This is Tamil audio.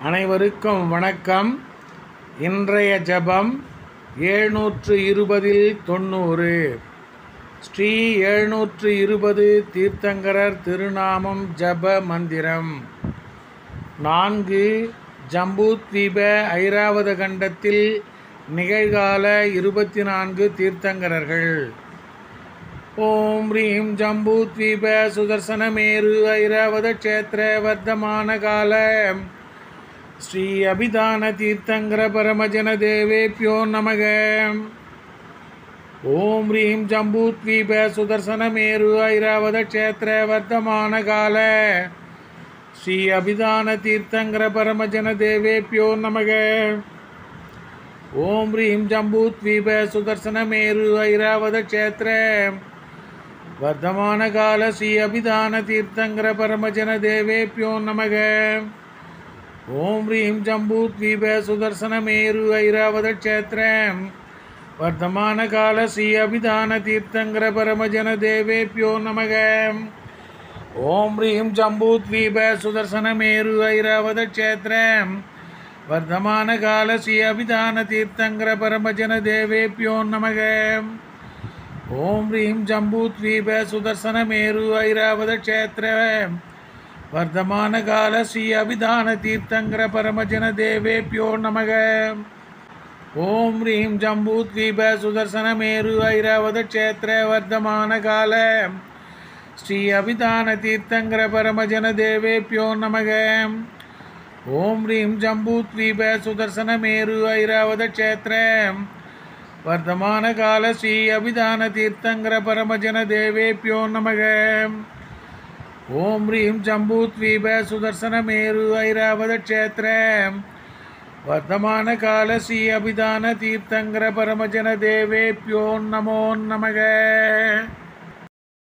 அனைவருக்கும் வணக்கம். இன்றைய ஜபம் 720 90. ஸ்ரீ 720 தீர்த்தங்கரர் திருநாமம் ஜப மந்திரம். 4 ஜம்பூத்வீப ஐராவத கண்டத்தில் நிகழ்கால 24 தீர்த்தங்கரர்கள். ஓம் ரீம் ஜம்பூத்வீப சுதர்சனமேரு ஐராவத க்ஷேத்திர வர்த்தமான கால ஸ்ரீ அபிதான தீர்த்தங்கர பரமஜன தேவேப்யோ நமக. ஓம் ரீம் ஜம்பூத்வீப சுதர்சனமேரு ஐராவத க்ஷேத்திர வர்த்தமான கால ஸ்ரீ அபிதான தீர்த்தங்கர பரமஜன தேவேப்யோ நமக. ஓம் ரீம் ஜம்பூத்வீப சுதர்சனமேரு ஐராவத க்ஷேத்திர வர்த்தமான கால ஸ்ரீ அபிதான தீர்த்தங்கர பரமஜன தேவேப்யோ நமக. ஓம் ரீம் ஜம்பூத்வீப சுதர்சனமேரு ஐராவத க்ஷேத்திர வர்த்தமான கால ஸ்ரீ அபிதான தீர்த்தங்கர பரமஜன தேவேப்யோ நமக. ஓம் ரீம் ஜம்பூத்வீப சுதர்சனமேரு ஐராவத க்ஷேத்திர வர்த்தமான கால ஸ்ரீ அபிதான தீர்த்தங்கர பரமஜன தேவேப்யோ நமக. ஓம் ரீம் ஜம்பூத்வீப சுதர்சனமேரு ஐராவத க்ஷேத்திர வர்த்தமான கால ஸ்ரீ அபிதான தீர்த்தங்கர பரமஜன தேவேப்யோ நமக. ஓம் ரீம் ஜம்பூத்வீப சுதர்சனமேரு ஐராவத க்ஷேத்திர வர்த்தமான கால ஸ்ரீ அபிதான தீர்த்தங்கர பரமஜன தேவேப்யோ நமக. ஓம் ரீம் ஜம்பூத்வீப சுதர்சனமேரு ஐராவத க்ஷேத்திர வர்த்தமான கால ஸ்ரீ அபிதான தீர்த்தங்கர பரமஜன தேவேப்யோ நமக. ஓம் ரீம் ஜம்பூத்வீப சுதர்சனமேரு ஐராவத க்ஷேத்திர வர்த்தமான கால ஸ்ரீ அபிதான தீர்த்தங்கர பரமஜன தேவேப்யோ நமோ நமக.